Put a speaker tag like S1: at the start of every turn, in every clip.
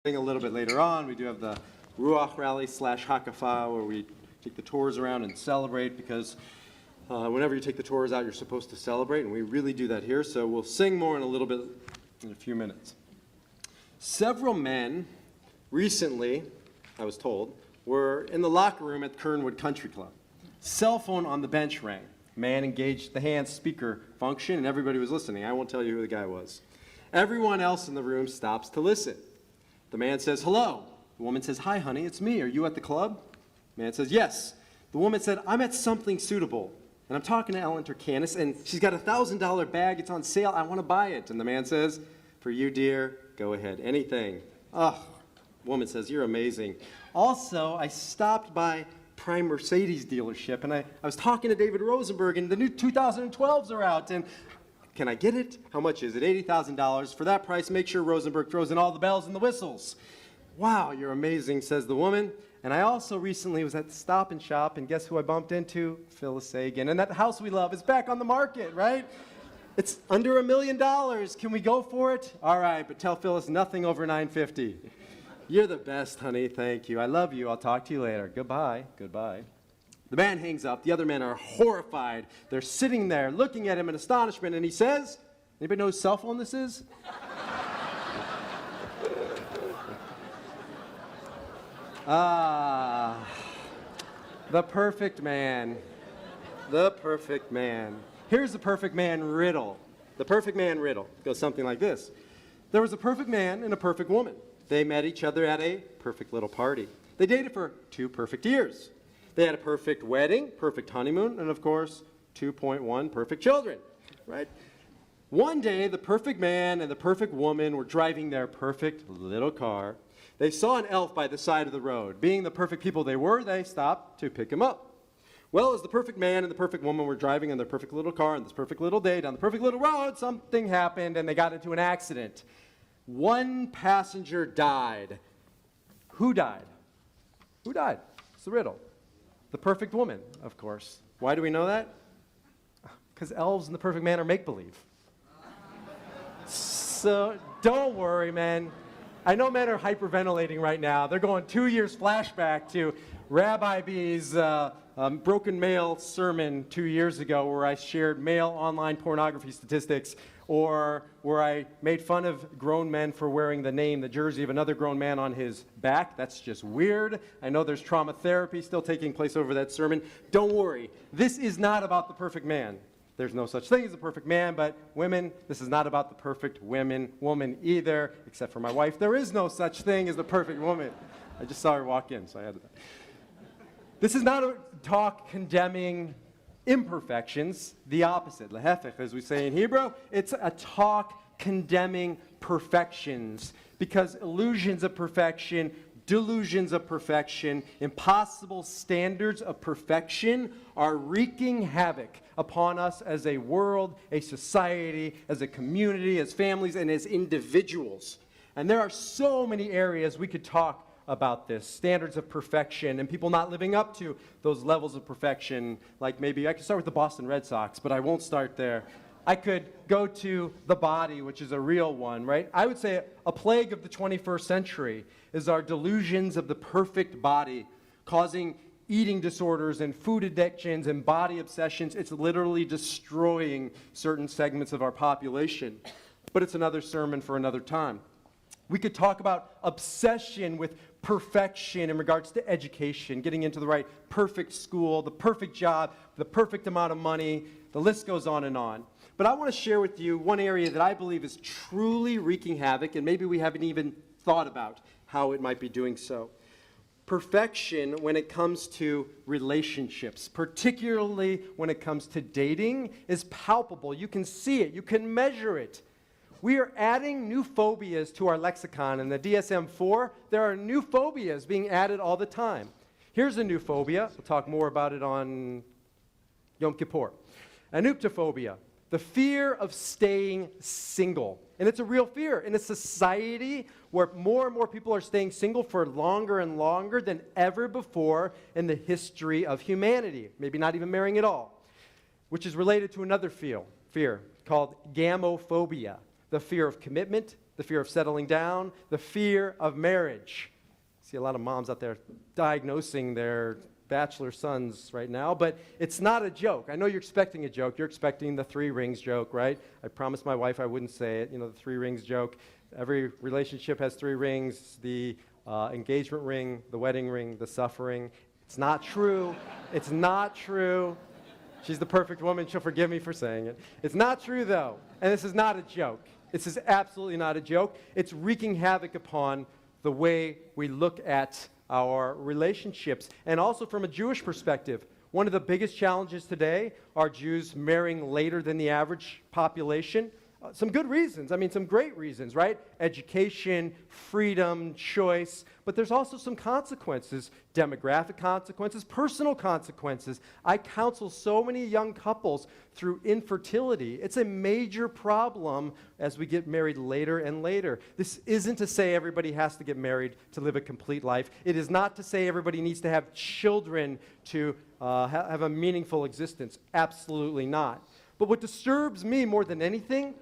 S1: A little bit later on, we do have the Ruach rally / Hakafa, where we take the tours around and celebrate, because whenever you take the tours out, you're supposed to celebrate, and we really do that here. So we'll sing more in a little bit, in a few minutes. Several men recently, I was told, were in the locker room at Kernwood Country Club. Cell phone on the bench rang. Man engaged the hand speaker function, and everybody was listening. I won't tell you who the guy was. Everyone else in the room stops to listen. The man says, "Hello." The woman says, "Hi, honey, it's me. Are you at the club?" The man says, "Yes." The woman said, "I'm at Something Suitable, and I'm talking to Ellen Turkanis, and she's got a $1,000 bag. It's on sale. I want to buy it." And the man says, "For you, dear, go ahead. Anything." The woman says, "You're amazing. Also, I stopped by Prime Mercedes dealership, and I was talking to David Rosenberg, and the new 2012s are out, and can I get it? How much is it? $80,000. For that price, make sure Rosenberg throws in all the bells and the whistles." "Wow, you're amazing," says the woman. "And I also recently was at Stop and Shop, and guess who I bumped into? Phyllis Sagan. And that house we love is back on the market, right? It's under $1 million. Can we go for it?" "All right, but tell Phyllis nothing over $950. "You're the best, honey. Thank you. I love you. I'll talk to you later. Goodbye." Goodbye. The man hangs up. The other men are horrified. They're sitting there looking at him in astonishment, and he says, "Anybody know whose cell phone this is?" The perfect man. The perfect man. Here's the perfect man riddle. The perfect man riddle goes something like this. There was a perfect man and a perfect woman. They met each other at a perfect little party. They dated for 2 perfect years. They had a perfect wedding, perfect honeymoon, and of course, 2.1 perfect children, right? One day, the perfect man and the perfect woman were driving their perfect little car. They saw an elf by the side of the road. Being the perfect people they were, they stopped to pick him up. Well, as the perfect man and the perfect woman were driving in their perfect little car on this perfect little day down the perfect little road, something happened and they got into an accident. One passenger died. Who died? Who died? It's the riddle. The perfect woman, of course. Why do we know that? Because elves and the perfect man are make-believe. So don't worry, men. I know men are hyperventilating right now. They're going 2 years flashback to Rabbi B's broken male sermon 2 years ago, where I shared male online pornography statistics, or where I made fun of grown men for wearing the jersey of another grown man on his back. That's just weird. I know there's trauma therapy still taking place over that sermon. Don't worry. This is not about the perfect man. There's no such thing as a perfect man, but women, this is not about the perfect woman either, except for my wife. There is no such thing as the perfect woman. I just saw her walk in, so I had to. This is not a talk condemning imperfections, the opposite, lehefech, as we say in Hebrew. It's a talk condemning perfections, because illusions of perfection, delusions of perfection, impossible standards of perfection are wreaking havoc upon us as a world, a society, as a community, as families, and as individuals. And there are so many areas we could talk about this, standards of perfection and people not living up to those levels of perfection. Like maybe I could start with the Boston Red Sox, but I won't start there. I could go to the body, which is a real one, right? I would say a plague of the 21st century is our delusions of the perfect body, causing eating disorders and food addictions and body obsessions. It's literally destroying certain segments of our population. But it's another sermon for another time. We could talk about obsession with perfection in regards to education, getting into the right perfect school, the perfect job, the perfect amount of money. The list goes on and on. But I want to share with you one area that I believe is truly wreaking havoc, and maybe we haven't even thought about how it might be doing so. Perfection when it comes to relationships, particularly when it comes to dating, is palpable. You can see it. You can measure it. We are adding new phobias to our lexicon. In the DSM-4, there are new phobias being added all the time. Here's a new phobia. We'll talk more about it on Yom Kippur. Anuptophobia, the fear of staying single. And it's a real fear in a society where more and more people are staying single for longer and longer than ever before in the history of humanity, maybe not even marrying at all, which is related to another fear called gamophobia, the fear of commitment the fear of settling down, the fear of marriage. I see a lot of moms out there diagnosing their bachelor sons right now, but it's not a joke. I know you're expecting a joke. You're expecting the 3 rings joke, right? I promised my wife I wouldn't say it, the 3 rings joke. Every relationship has 3 rings, the engagement ring, the wedding ring, the suffering. It's not true. It's not true. She's the perfect woman. She'll forgive me for saying it. It's not true, though, and this is not a joke. This is absolutely not a joke. It's wreaking havoc upon the way we look at our relationships. And also from a Jewish perspective, one of the biggest challenges today are Jews marrying later than the average population. Some good reasons. Some great reasons, right? Education, freedom, choice. But there's also some consequences, demographic consequences, personal consequences. I counsel so many young couples through infertility. It's a major problem as we get married later and later. This isn't to say everybody has to get married to live a complete life. It is not to say everybody needs to have children to have a meaningful existence. Absolutely not. But what disturbs me more than anything,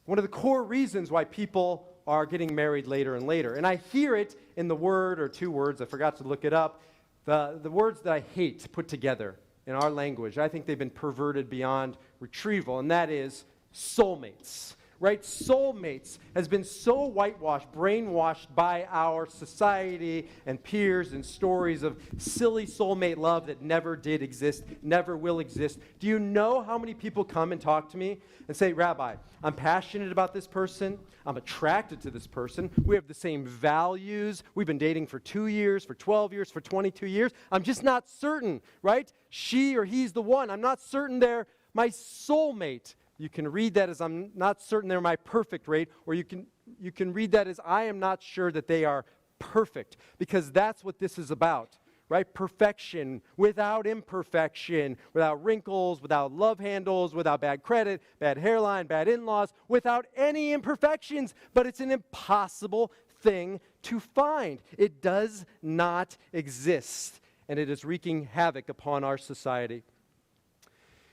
S1: one of the core reasons why people are getting married later and later, and I hear it in the word or 2 words, I forgot to look it up, the words that I hate put together in our language. I think they've been perverted beyond retrieval, and that is soulmates. Right? Soulmates has been so whitewashed, brainwashed by our society and peers and stories of silly soulmate love that never did exist, never will exist. Do you know how many people come and talk to me and say, Rabbi, I'm passionate about this person, I'm attracted to this person, we have the same values, we've been dating for 2 years, for 12 years, for 22 years, I'm just not certain, right? She or he's the one, I'm not certain they're my soulmate. You can read that as I'm not certain they're my perfect rate, or you can read that as I am not sure that they are perfect, because that's what this is about, right? Perfection without imperfection, without wrinkles, without love handles, without bad credit, bad hairline, bad in-laws, without any imperfections, but it's an impossible thing to find. It does not exist, and it is wreaking havoc upon our society.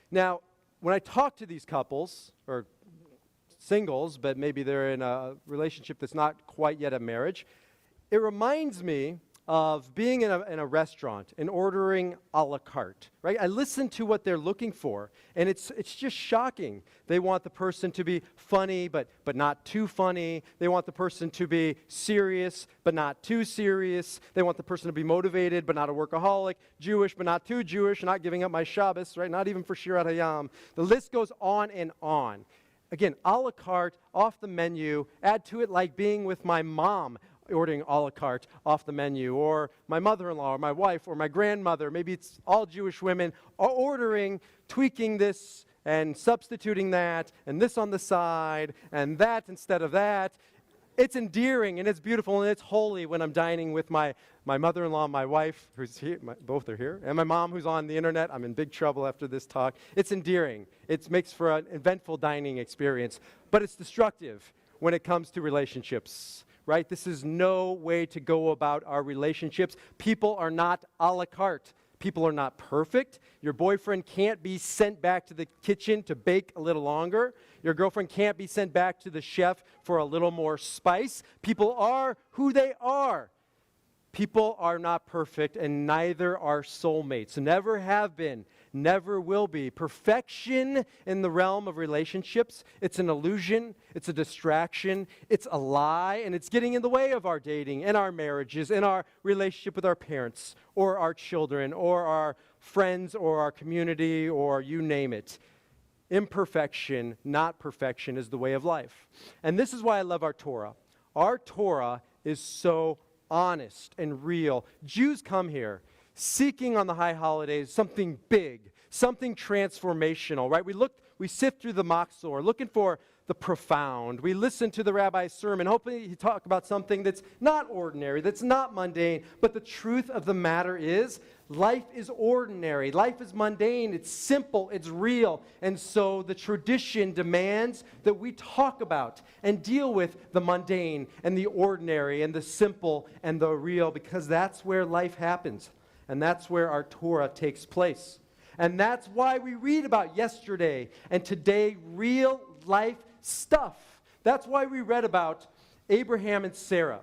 S1: Now, when I talk to these couples, or singles, but maybe they're in a relationship that's not quite yet a marriage, it reminds me of being in a restaurant and ordering a la carte, right? I listen to what they're looking for, and it's just shocking. They want the person to be funny, but not too funny. They want the person to be serious, but not too serious. They want the person to be motivated, but not a workaholic. Jewish, but not too Jewish. Not giving up my Shabbos, right? Not even for Shirat Hayam. The list goes on and on. Again, a la carte, off the menu. Add to it like being with my mom, ordering a la carte off the menu, or my mother-in-law, or my wife, or my grandmother, maybe it's all Jewish women, are ordering, tweaking this, and substituting that, and this on the side, and that instead of that. It's endearing, and it's beautiful, and it's holy when I'm dining with my mother-in-law, my wife, who's here, both are here, and my mom, who's on the internet. I'm in big trouble after this talk. It's endearing. It makes for an eventful dining experience, but it's destructive when it comes to relationships. Right? This is no way to go about our relationships. People are not a la carte. People are not perfect. Your boyfriend can't be sent back to the kitchen to bake a little longer. Your girlfriend can't be sent back to the chef for a little more spice. People are who they are. People are not perfect, and neither are soulmates. Never have been, never will be. Perfection in the realm of relationships, it's an illusion, it's a distraction, it's a lie, and it's getting in the way of our dating and our marriages and our relationship with our parents or our children or our friends or our community or you name it. Imperfection, not perfection, is the way of life. And this is why I love our Torah. Our Torah is so honest and real. Jews come here seeking on the high holidays something big, something transformational, right? We sift through the Machzor, looking for the profound. We listen to the rabbi's sermon, hoping he talk about something that's not ordinary, that's not mundane, but the truth of the matter is, life is ordinary, life is mundane, it's simple, it's real, and so the tradition demands that we talk about and deal with the mundane and the ordinary and the simple and the real, because that's where life happens, and that's where our Torah takes place. And that's why we read about yesterday and today real life stuff That's why we read about Abraham and Sarah.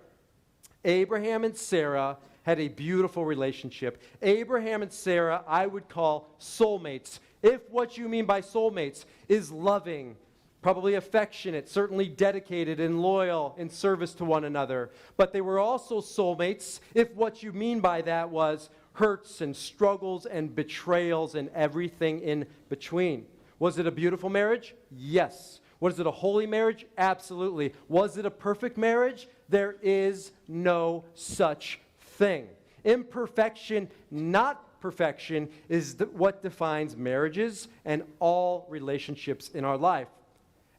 S1: Abraham and Sarah had a beautiful relationship. Abraham and Sarah, I would call soulmates. If what you mean by soulmates is loving, probably affectionate, certainly dedicated and loyal in service to one another. But they were also soulmates if what you mean by that was hurts and struggles and betrayals and everything in between. Was it a beautiful marriage? Yes. Was it a holy marriage? Absolutely. Was it a perfect marriage? There is no such thing. Imperfection, not perfection, is what defines marriages and all relationships in our life.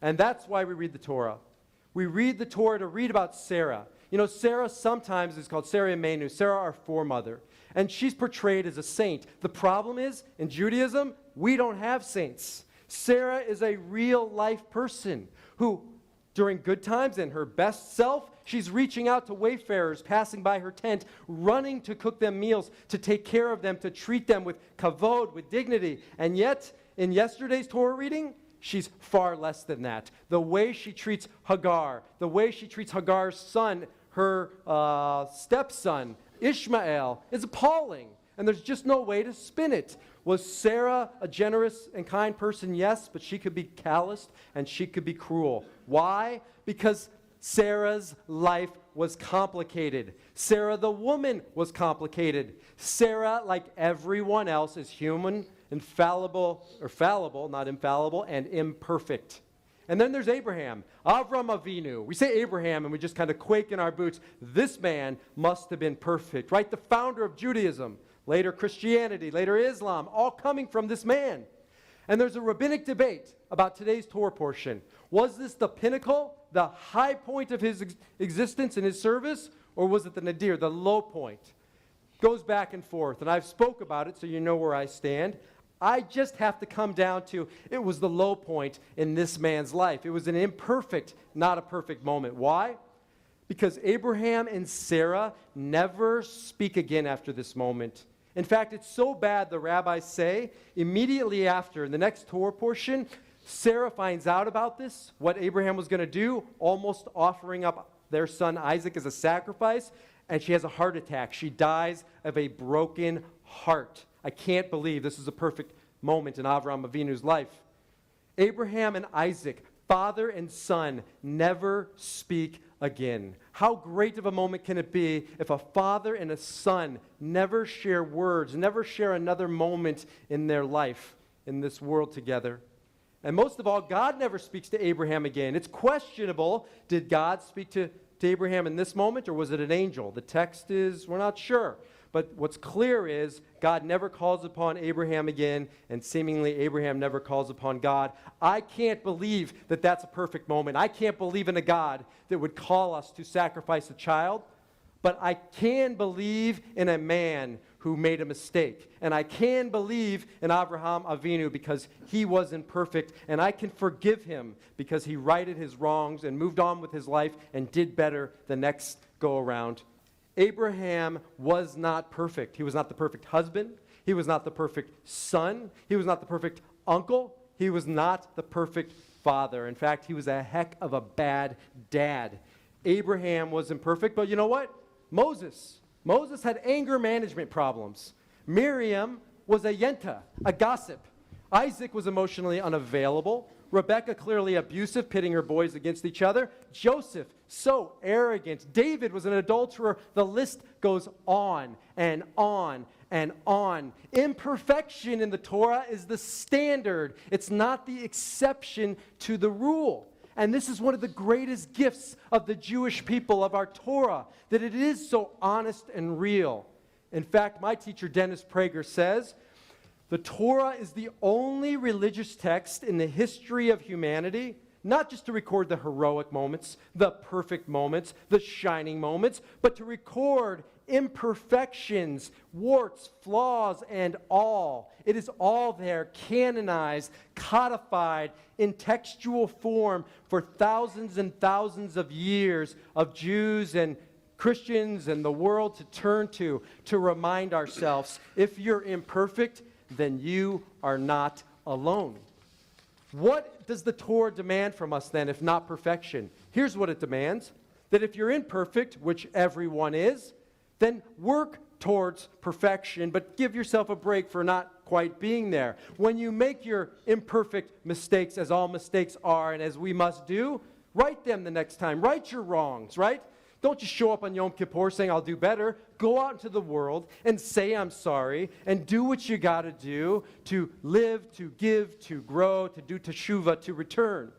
S1: And that's why we read the Torah. We read the Torah to read about Sarah. You know, Sarah sometimes is called Sarah Imenu, Sarah our foremother. And she's portrayed as a saint. The problem is, in Judaism, we don't have saints. Sarah is a real-life person who, during good times and her best self, she's reaching out to wayfarers passing by her tent, running to cook them meals, to take care of them, to treat them with kavod, with dignity. And yet, in yesterday's Torah reading, she's far less than that. The way she treats Hagar, the way she treats Hagar's son, her stepson, Ishmael, is appalling. And there's just no way to spin it. Was Sarah a generous and kind person? Yes, but she could be calloused and she could be cruel. Why? Because Sarah's life was complicated. Sarah the woman was complicated. Sarah, like everyone else, is human, fallible, not infallible, and imperfect. And then there's Abraham, Avram Avinu. We say Abraham and we just kind of quake in our boots. This man must have been perfect, right? The founder of Judaism, later Christianity, later Islam, all coming from this man. And there's a rabbinic debate about today's Torah portion. Was this the pinnacle, the high point of his existence and his service, or was it the nadir, the low point? Goes back and forth, and I've spoke about it so you know where I stand. I just have to come down to it was the low point in this man's life. It was an imperfect, not a perfect moment. Why? Because Abraham and Sarah never speak again after this moment. In fact, it's so bad, the rabbis say, immediately after, in the next Torah portion, Sarah finds out about this, what Abraham was going to do, almost offering up their son Isaac as a sacrifice, and she has a heart attack. She dies of a broken heart. I can't believe this is a perfect moment in Avram Avinu's life. Abraham and Isaac, father and son, never speak again. How great of a moment can it be if a father and a son never share words, never share another moment in their life in this world together? And most of all, God never speaks to Abraham again. It's questionable, did God speak to Abraham in this moment, or was it an angel? The text is, we're not sure. But what's clear is God never calls upon Abraham again, and seemingly Abraham never calls upon God. I can't believe that that's a perfect moment. I can't believe in a God that would call us to sacrifice a child, but I can believe in a man who made a mistake. And I can believe in Abraham Avinu because he wasn't perfect, and I can forgive him because he righted his wrongs and moved on with his life and did better the next go around. Abraham was not perfect. He was not the perfect husband. He was not the perfect son. He was not the perfect uncle. He was not the perfect father. In fact, he was a heck of a bad dad. Abraham was imperfect, but you know what? Moses had anger management problems. Miriam was a yenta, a gossip. Isaac was emotionally unavailable. Rebecca, clearly abusive, pitting her boys against each other. Joseph, so arrogant. David was an adulterer. The list goes on and on and on. Imperfection in the Torah is the standard. It's not the exception to the rule. And this is one of the greatest gifts of the Jewish people, of our Torah, that it is so honest and real. In fact, my teacher, Dennis Prager, says, the Torah is the only religious text in the history of humanity, not just to record the heroic moments, the perfect moments, the shining moments, but to record imperfections, warts, flaws, and all. It is all there, canonized, codified in textual form for thousands and thousands of years of Jews and Christians and the world to turn to remind ourselves, if you're imperfect, then you are not alone. What does the Torah demand from us then, if not perfection? Here's what it demands: that if you're imperfect, which everyone is, then work towards perfection, but give yourself a break for not quite being there. When you make your imperfect mistakes, as all mistakes are, and as we must do, write them the next time. Write your wrongs, right? Don't just show up on Yom Kippur saying, I'll do better. Go out into the world and say, I'm sorry, and do what you got to do to live, to give, to grow, to do teshuvah, to return.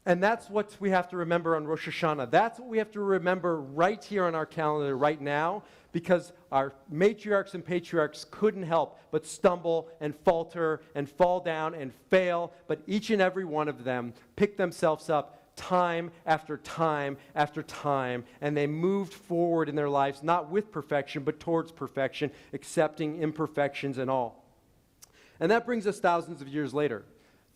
S1: And that's what we have to remember on Rosh Hashanah. That's what we have to remember right here on our calendar right now, because our matriarchs and patriarchs couldn't help but stumble and falter and fall down and fail, but each and every one of them picked themselves up time after time after time, and they moved forward in their lives, not with perfection, but towards perfection, accepting imperfections and all. And that brings us thousands of years later.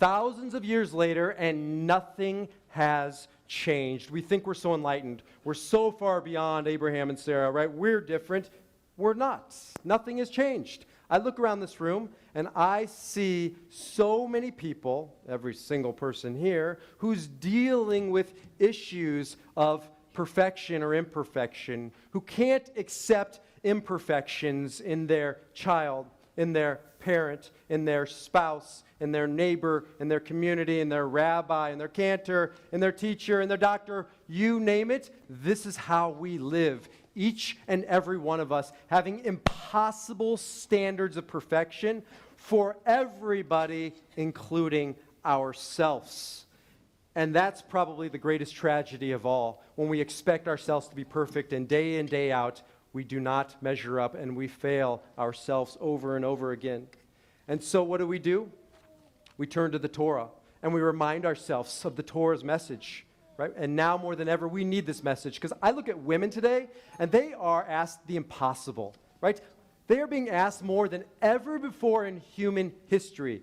S1: Thousands of years later, and nothing has changed. We think we're so enlightened. We're so far beyond Abraham and Sarah, right? We're different. We're not. Nothing has changed. I look around this room, and I see so many people, every single person here, who's dealing with issues of perfection or imperfection, who can't accept imperfections in their child, in their parent, in their spouse, in their neighbor, in their community, in their rabbi, in their cantor, in their teacher, in their doctor, you name it. This is how we live. Each and every one of us having impossible standards of perfection for everybody, including ourselves. And that's probably the greatest tragedy of all, when we expect ourselves to be perfect, and day in, day out, we do not measure up, and we fail ourselves over and over again. And so what do? We turn to the Torah, and we remind ourselves of the Torah's message. Right? And now more than ever, we need this message, because I look at women today, and they are asked the impossible, right? They are being asked more than ever before in human history.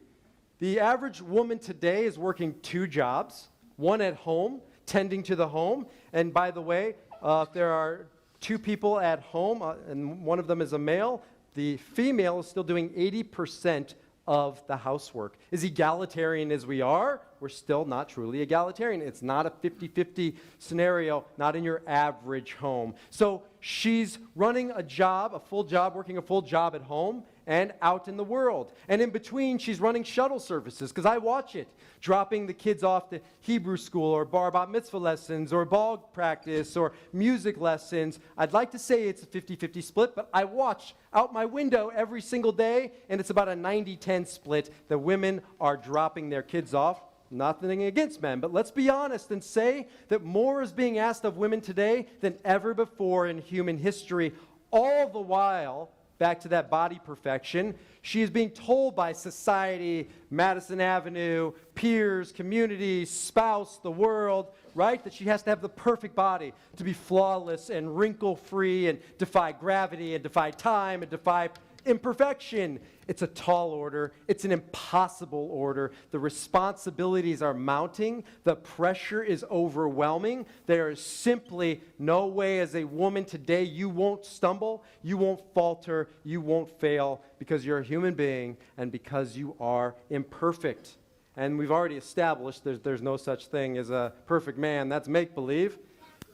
S1: The average woman today is working 2 jobs, one at home, tending to the home. And by the way, if there are 2 people at home, and one of them is a male, the female is still doing 80% of the housework. As egalitarian as we are, we're still not truly egalitarian. It's not a 50-50 scenario, not in your average home. So she's running a job, a full job, working a full job at home and out in the world. And in between, she's running shuttle services, because I watch it, dropping the kids off to Hebrew school or bar bat mitzvah lessons or ball practice or music lessons. I'd like to say it's a 50-50 split, but I watch out my window every single day, and it's about a 90-10 split. The women are dropping their kids off. Nothing against men, but let's be honest and say that more is being asked of women today than ever before in human history. All the while, back to that body perfection, she is being told by society, Madison Avenue, peers, community, spouse, the world, right, that she has to have the perfect body to be flawless and wrinkle-free and defy gravity and defy time and defy imperfection. It's a tall order. It's an impossible order. The responsibilities are mounting. The pressure is overwhelming. There is simply no way as a woman today you won't stumble, you won't falter, you won't fail, because you're a human being and because you are imperfect. And we've already established there's no such thing as a perfect man. That's make-believe.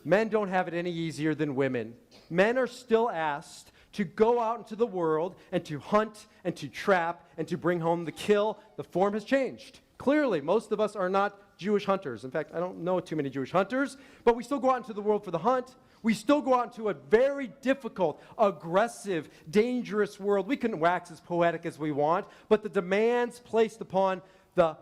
S1: Men don't have it any easier than women. Men are still asked to go out into the world and to hunt and to trap and to bring home the kill. The form has changed. Clearly, most of us are not Jewish hunters. In fact, I don't know too many Jewish hunters, but we still go out into the world for the hunt. We still go out into a very difficult, aggressive, dangerous world. We can wax as poetic as we want, but the demands placed upon the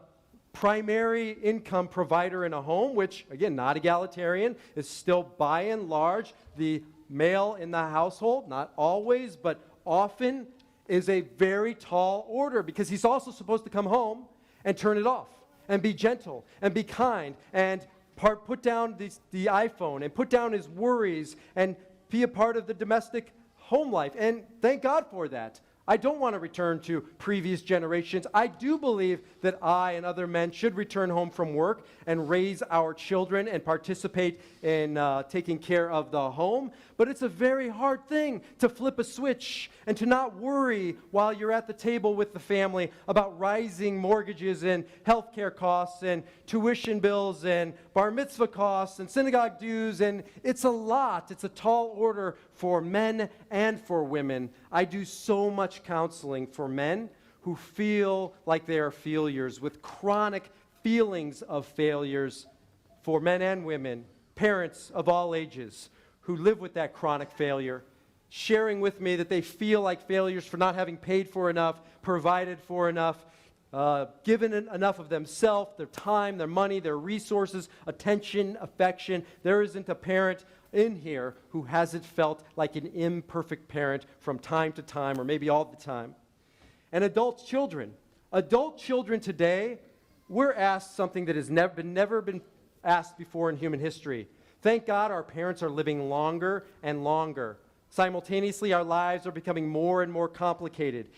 S1: primary income provider in a home, which, again, not egalitarian, is still by and large the male in the household, not always, but often, is a very tall order, because he's also supposed to come home and turn it off and be gentle and be kind and put down the iPhone and put down his worries and be a part of the domestic home life. And thank God for that. I don't want to return to previous generations. I do believe that I and other men should return home from work and raise our children and participate in taking care of the home. But it's a very hard thing to flip a switch and to not worry while you're at the table with the family about rising mortgages and healthcare costs and tuition bills and bar mitzvah costs and synagogue dues. And it's a lot. It's a tall order for men and for women. I do so much counseling for men who feel like they are failures, with chronic feelings of failures, for men and women, parents of all ages who live with that chronic failure, sharing with me that they feel like failures for not having paid for enough, provided for enough, given enough of themselves, their time, their money, their resources, attention, affection. There isn't a parent in here who hasn't felt like an imperfect parent from time to time, or maybe all the time. And adult children today, we're asked something that has never been asked before in human history. Thank God our parents are living longer and longer. Simultaneously, our lives are becoming more and more complicated.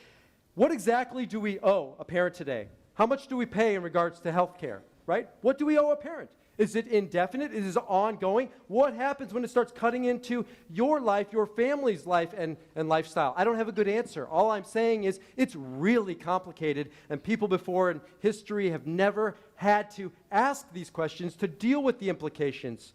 S1: What exactly do we owe a parent today? How much do we pay in regards to health care, right? What do we owe a parent? Is it indefinite? Is it ongoing? What happens when it starts cutting into your life, your family's life and lifestyle? I don't have a good answer. All I'm saying is it's really complicated, and people before in history have never had to ask these questions to deal with the implications.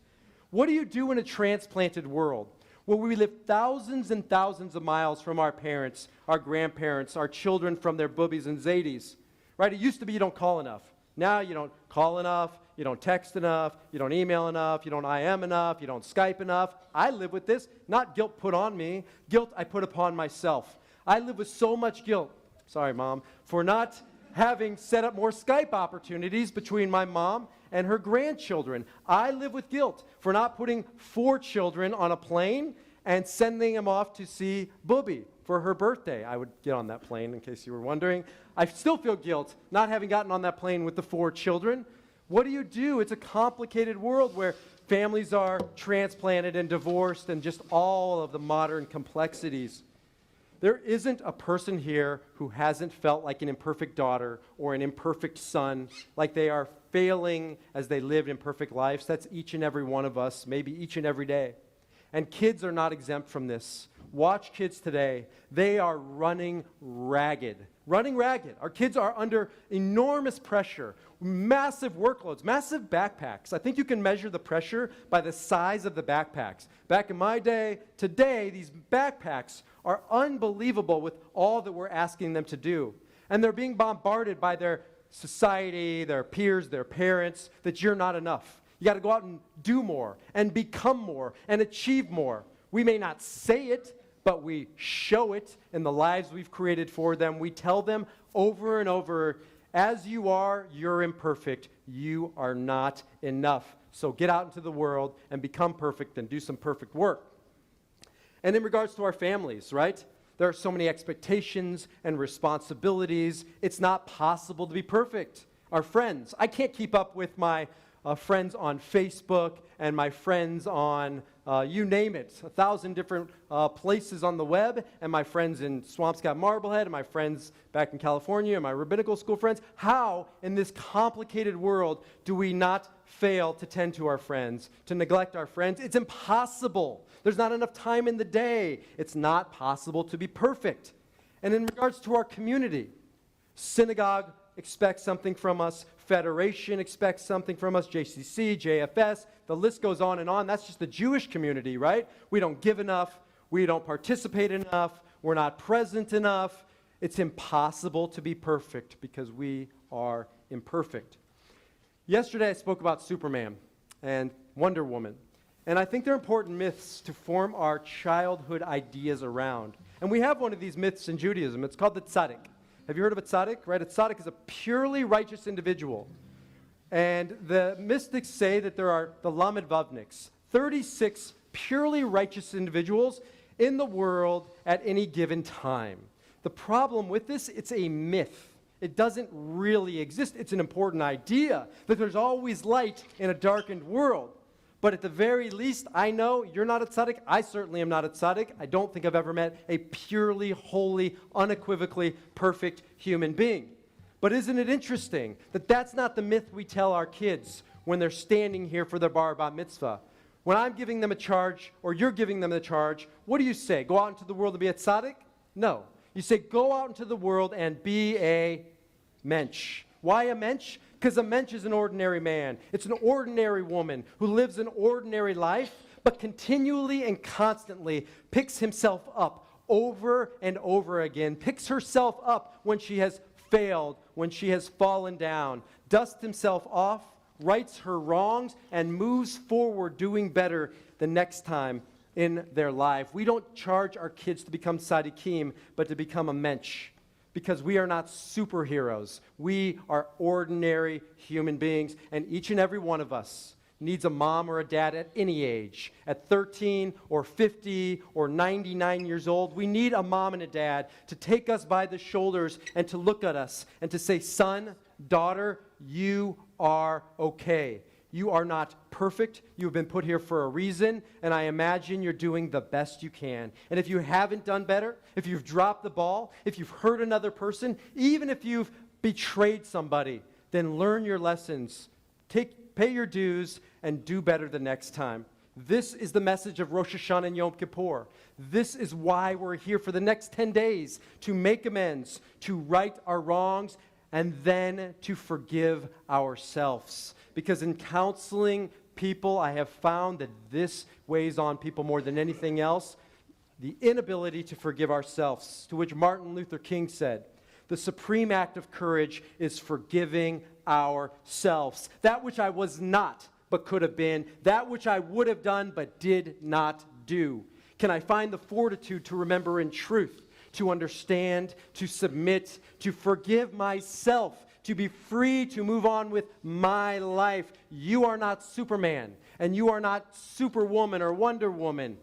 S1: What do you do in a transplanted world where we live thousands and thousands of miles from our parents, our grandparents, our children from their boobies and zadies? Right? It used to be you don't call enough. Now you don't call enough, you don't text enough, you don't email enough, you don't IM enough, you don't Skype enough. I live with this, not guilt put on me, guilt I put upon myself. I live with so much guilt, sorry Mom, for not having set up more Skype opportunities between my mom and her grandchildren. I live with guilt for not putting 4 children on a plane and sending them off to see Booby for her birthday. I would get on that plane, in case you were wondering. I still feel guilt not having gotten on that plane with the 4 children. What do? It's a complicated world where families are transplanted and divorced and just all of the modern complexities. There isn't a person here who hasn't felt like an imperfect daughter or an imperfect son, like they are failing as they lived imperfect lives. That's each and every one of us, maybe each and every day. And kids are not exempt from this. Watch kids today. They are running ragged. Running ragged. Our kids are under enormous pressure, massive workloads, massive backpacks. I think you can measure the pressure by the size of the backpacks. Back in my day, today, these backpacks are unbelievable with all that we're asking them to do. And they're being bombarded by their society, their peers, their parents, that you're not enough. You got to go out and do more and become more and achieve more. We may not say it, but we show it in the lives we've created for them. We tell them over and over, as you are, you're imperfect. You are not enough. So get out into the world and become perfect and do some perfect work. And in regards to our families, right? There are so many expectations and responsibilities. It's not possible to be perfect. Our friends, I can't keep up with my friends on Facebook and my friends on, you name it, 1,000 different places on the web, and my friends in Swampscott, Marblehead, and my friends back in California, and my rabbinical school friends. How, in this complicated world, do we not fail to tend to our friends, to neglect our friends? It's impossible. There's not enough time in the day. It's not possible to be perfect. And in regards to our community, synagogue expects something from us, Federation expects something from us, JCC, JFS, the list goes on and on. That's just the Jewish community, right? We don't give enough, we don't participate enough, we're not present enough. It's impossible to be perfect because we are imperfect. Yesterday I spoke about Superman and Wonder Woman, and I think they're important myths to form our childhood ideas around. And we have one of these myths in Judaism. It's called the tzaddik. Have you heard of a tzaddik? Right? A tzaddik is a purely righteous individual. And the mystics say that there are the Lamed Vavniks, 36 purely righteous individuals in the world at any given time. The problem with this, it's a myth. It doesn't really exist. It's an important idea that there's always light in a darkened world. But at the very least, I know you're not a tzaddik. I certainly am not a tzaddik. I don't think I've ever met a purely, holy, unequivocally perfect human being. But isn't it interesting that that's not the myth we tell our kids when they're standing here for their bar mitzvah? When I'm giving them a charge, or you're giving them the charge, what do you say? Go out into the world and be a tzaddik? No. You say, go out into the world and be a mensch. Why a mensch? Because a mensch is an ordinary man. It's an ordinary woman who lives an ordinary life, but continually and constantly picks himself up over and over again, picks herself up when she has failed, when she has fallen down, dusts himself off, rights her wrongs, and moves forward doing better the next time in their life. We don't charge our kids to become tzaddikim, but to become a mensch, because we are not superheroes. We are ordinary human beings, and each and every one of us needs a mom or a dad at any age. At 13 or 50 or 99 years old, we need a mom and a dad to take us by the shoulders and to look at us and to say, son, daughter, you are okay. You are not perfect. You have been put here for a reason, and I imagine you're doing the best you can. And if you haven't done better, if you've dropped the ball, if you've hurt another person, even if you've betrayed somebody, then learn your lessons, pay your dues, and do better the next time. This is the message of Rosh Hashanah and Yom Kippur. This is why we're here for the next 10 days, to make amends, to right our wrongs, and then to forgive ourselves. Because in counseling people, I have found that this weighs on people more than anything else, the inability to forgive ourselves, to which Martin Luther King said, the supreme act of courage is forgiving ourselves. That which I was not, but could have been, that which I would have done, but did not do. Can I find the fortitude to remember in truth, to understand, to submit, to forgive myself, to be free to move on with my life? You are not Superman, and you are not Superwoman or Wonder Woman.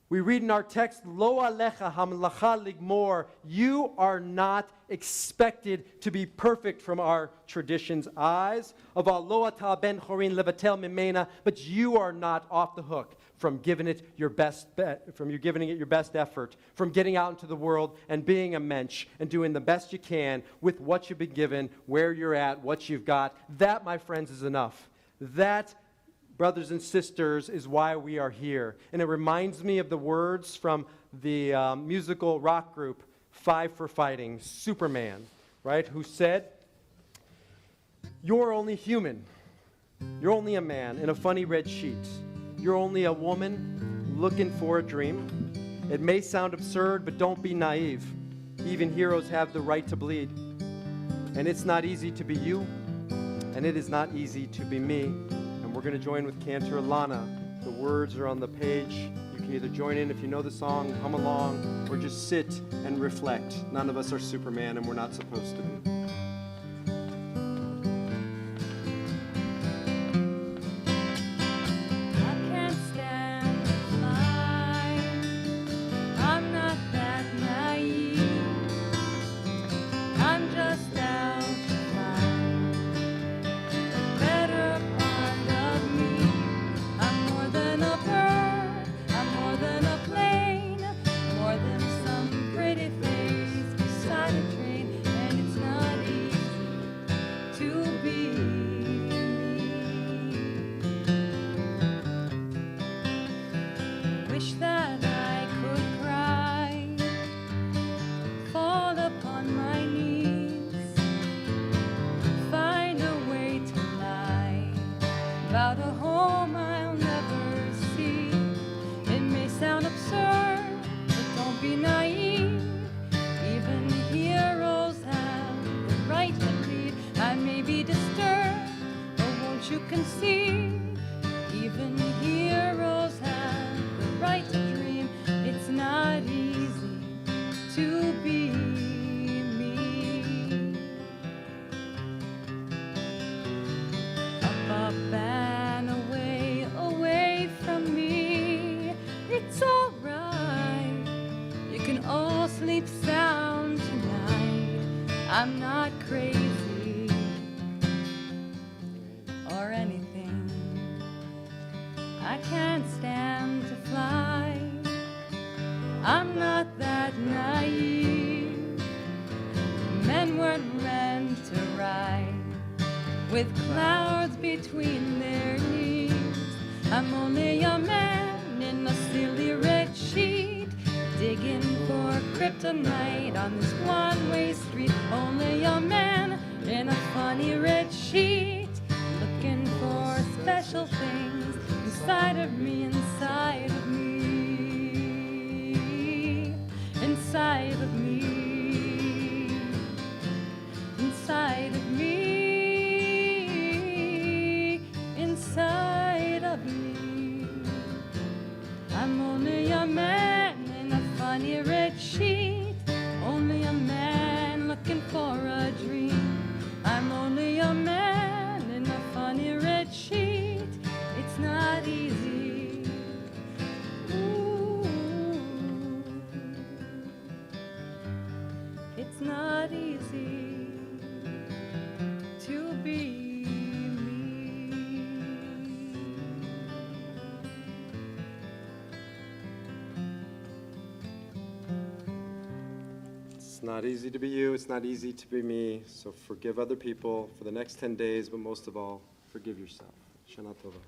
S1: We read in our text, Lo alecha hamlacha ligmor. You are not expected to be perfect from our tradition's eyes. Aval lo ata ben chorin levatel mimena. But you are not off the hook from giving it your best effort, from getting out into the world and being a mensch and doing the best you can with what you've been given, where you're at, what you've got. That, my friends, is enough. That, brothers and sisters, is why we are here. And it reminds me of the words from the musical rock group Five for Fighting, Superman, right, who said, you're only human. You're only a man in a funny red sheet. You're only a woman looking for a dream. It may sound absurd, but don't be naive. Even heroes have the right to bleed. And it's not easy to be you, and it is not easy to be me. We're going to join with Cantor Lana. The words are on the page. You can either join in if you know the song, hum along, or just sit and reflect. None of us are Superman, and we're not supposed to be.
S2: More than some pretty face beside a train, and it's not I can't stand to fly. I'm not that naive. Men weren't meant to ride with clouds between their knees. I'm only a man in a silly red sheet, digging for kryptonite on this one-way street. Only a man in a funny red sheet, looking for special things inside of me, inside of me, inside of me, inside of me, inside of me. I'm only a man in a funny red sheet, only a man looking for a dream. I'm only a man in a funny red sheet. It's not easy. Ooh. It's not easy to be me.
S1: It's not easy to be you, it's not easy to be me, so forgive other people for the next 10 days, but most of all, forgive yourself. Shana Tova.